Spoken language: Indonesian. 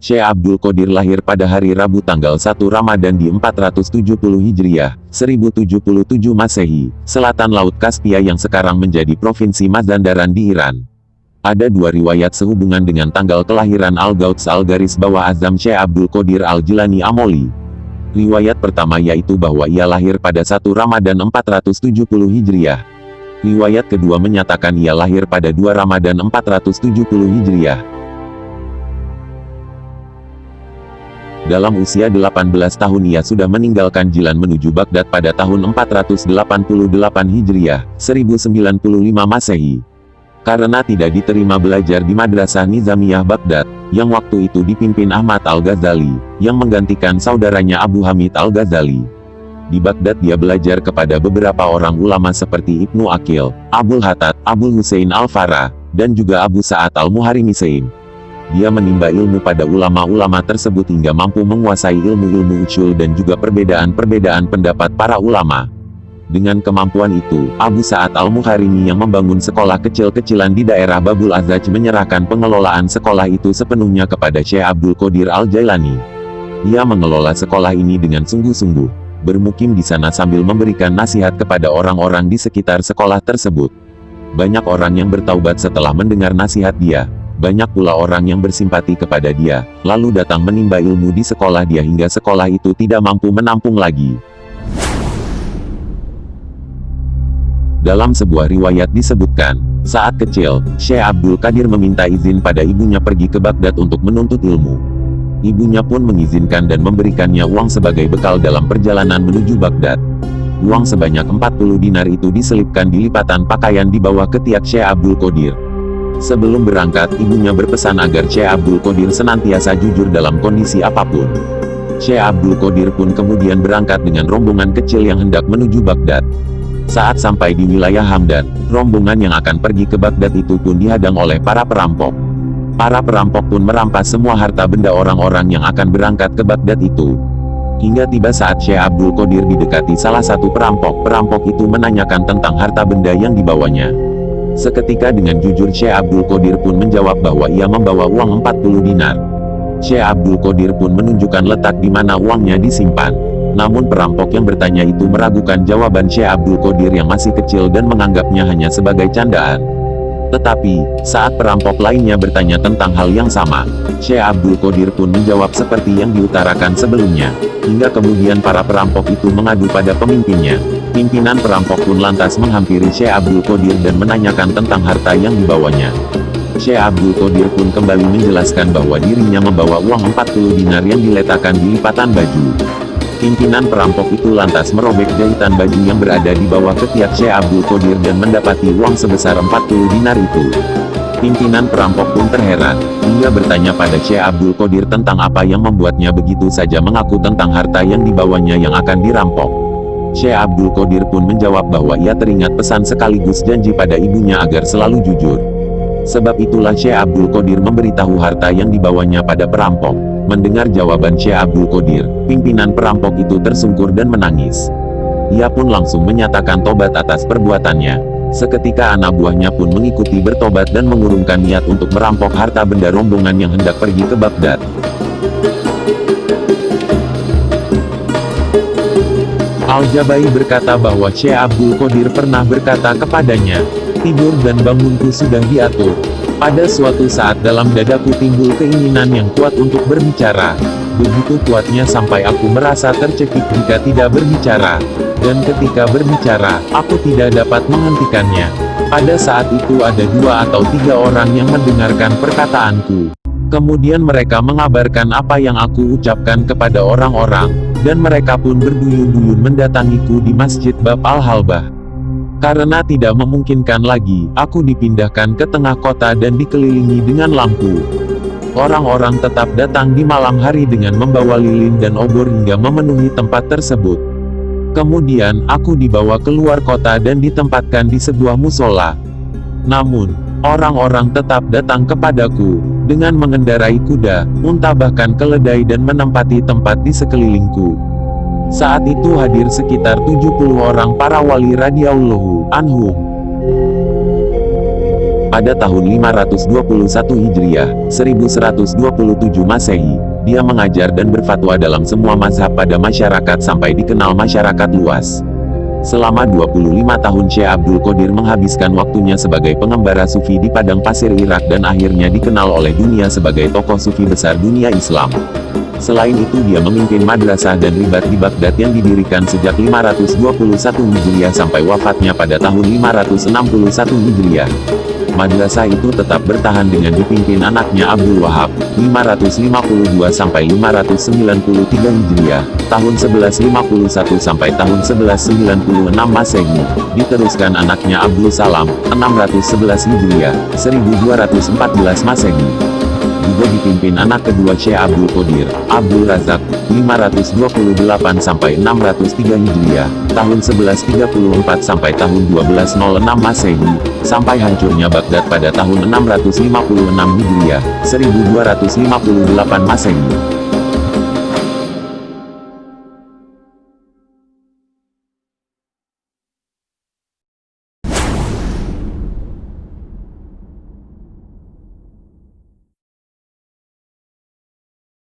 Syekh Abdul Qadir lahir pada hari Rabu tanggal 1 Ramadan di 470 Hijriah, 1077 Masehi, selatan Laut Kaspia yang sekarang menjadi Provinsi Mazandaran di Iran. Ada dua riwayat sehubungan dengan tanggal kelahiran Al-Gauts Al-Garis-Bawah Azam Syekh Abdul Qadir Al-Jilani Amoli. Riwayat pertama yaitu bahwa ia lahir pada 1 Ramadan 470 Hijriah. Riwayat kedua menyatakan ia lahir pada 2 Ramadan 470 Hijriah. Dalam usia 18 tahun ia sudah meninggalkan Jilan menuju Baghdad pada tahun 488 Hijriah, 1095 Masehi. Karena tidak diterima belajar di Madrasah Nizamiyah Baghdad, yang waktu itu dipimpin Ahmad Al-Ghazali, yang menggantikan saudaranya Abu Hamid Al-Ghazali. Di Baghdad dia belajar kepada beberapa orang ulama seperti Ibnu Aqil, Abul Hattad, Abul Husain Al-Farah, dan juga Abu Sa'ad Al-Muharimisain. Dia menimba ilmu pada ulama-ulama tersebut hingga mampu menguasai ilmu-ilmu usul dan juga perbedaan-perbedaan pendapat para ulama. Dengan kemampuan itu, Abu Sa'ad Al-Muharimi yang membangun sekolah kecil-kecilan di daerah Babul Azaj menyerahkan pengelolaan sekolah itu sepenuhnya kepada Syekh Abdul Qadir Al-Jailani. Dia mengelola sekolah ini dengan sungguh-sungguh, bermukim di sana sambil memberikan nasihat kepada orang-orang di sekitar sekolah tersebut. Banyak orang yang bertaubat setelah mendengar nasihat dia. Banyak pula orang yang bersimpati kepada dia, lalu datang menimba ilmu di sekolah dia hingga sekolah itu tidak mampu menampung lagi. Dalam sebuah riwayat disebutkan, saat kecil, Syekh Abdul Qadir meminta izin pada ibunya pergi ke Baghdad untuk menuntut ilmu. Ibunya pun mengizinkan dan memberikannya uang sebagai bekal dalam perjalanan menuju Baghdad. Uang sebanyak 40 dinar itu diselipkan di lipatan pakaian di bawah ketiak Syekh Abdul Qadir. Sebelum berangkat, ibunya berpesan agar Syekh Abdul Qadir senantiasa jujur dalam kondisi apapun. Syekh Abdul Qadir pun kemudian berangkat dengan rombongan kecil yang hendak menuju Baghdad. Saat sampai di wilayah Hamdan, rombongan yang akan pergi ke Baghdad itu pun dihadang oleh para perampok. Para perampok pun merampas semua harta benda orang-orang yang akan berangkat ke Baghdad itu. Hingga tiba saat Syekh Abdul Qadir didekati salah satu perampok, perampok itu menanyakan tentang harta benda yang dibawanya. Seketika dengan jujur Syekh Abdul Qadir pun menjawab bahwa ia membawa uang 40 dinar. Syekh Abdul Qadir pun menunjukkan letak di mana uangnya disimpan. Namun perampok yang bertanya itu meragukan jawaban Syekh Abdul Qadir yang masih kecil dan menganggapnya hanya sebagai candaan. Tetapi, saat perampok lainnya bertanya tentang hal yang sama, Syekh Abdul Qadir pun menjawab seperti yang diutarakan sebelumnya. Hingga kemudian para perampok itu mengadu pada pemimpinnya. Pimpinan perampok pun lantas menghampiri Syekh Abdul Qadir dan menanyakan tentang harta yang dibawanya. Syekh Abdul Qadir pun kembali menjelaskan bahwa dirinya membawa uang 40 dinar yang diletakkan di lipatan baju. Pimpinan perampok itu lantas merobek jahitan baju yang berada di bawah ketiak Syekh Abdul Qadir dan mendapati uang sebesar 40 dinar itu. Pimpinan perampok pun terheran, hingga bertanya pada Syekh Abdul Qadir tentang apa yang membuatnya begitu saja mengaku tentang harta yang dibawanya yang akan dirampok. Syekh Abdul Qadir pun menjawab bahwa ia teringat pesan sekaligus janji pada ibunya agar selalu jujur. Sebab itulah Syekh Abdul Qadir memberitahu harta yang dibawanya pada perampok. Mendengar jawaban Syekh Abdul Qadir, pimpinan perampok itu tersungkur dan menangis. Ia pun langsung menyatakan tobat atas perbuatannya. Seketika anak buahnya pun mengikuti bertobat dan mengurungkan niat untuk merampok harta benda rombongan yang hendak pergi ke Baghdad. Al-Jabai berkata bahwa Syekh Abdul Qadir pernah berkata kepadanya, "Tidur dan bangunku sudah diatur. Pada suatu saat dalam dadaku timbul keinginan yang kuat untuk berbicara. Begitu kuatnya sampai aku merasa tercekik jika tidak berbicara. Dan ketika berbicara, aku tidak dapat menghentikannya. Pada saat itu ada 2 atau 3 orang yang mendengarkan perkataanku. Kemudian mereka mengabarkan apa yang aku ucapkan kepada orang-orang, dan mereka pun berduyun-duyun mendatangiku di Masjid Bab Al-Halbah. Karena tidak memungkinkan lagi, aku dipindahkan ke tengah kota dan dikelilingi dengan lampu. Orang-orang tetap datang di malam hari dengan membawa lilin dan obor hingga memenuhi tempat tersebut. Kemudian, aku dibawa keluar kota dan ditempatkan di sebuah musola. Namun, orang-orang tetap datang kepadaku, dengan mengendarai kuda, unta bahkan keledai dan menempati tempat di sekelilingku. Saat itu hadir sekitar 70 orang para wali radhiyallahu anhum. Pada tahun 521 Hijriah, 1127 Masehi, dia mengajar dan berfatwa dalam semua mazhab pada masyarakat sampai dikenal masyarakat luas. Selama 25 tahun Syekh Abdul Qadir menghabiskan waktunya sebagai pengembara sufi di padang pasir Irak dan akhirnya dikenal oleh dunia sebagai tokoh sufi besar dunia Islam. Selain itu dia memimpin madrasah dan ribat di Baghdad yang didirikan sejak 521 Hijriah sampai wafatnya pada tahun 561 Hijriah. Madrasah itu tetap bertahan dengan dipimpin anaknya Abdul Wahab, 552 sampai 593 Hijriah, tahun 1151 sampai tahun 1196 Masehi, diteruskan anaknya Abdul Salam, 611 Hijriah, 1214 Masehi. Juga dipimpin anak kedua Syekh Abdul Qadir, Abdul Razak, 528 sampai 603 Hijriah, tahun 1134 sampai tahun 1206 Masehi, sampai hancurnya Baghdad pada tahun 656 Hijriah, 1258 Masehi.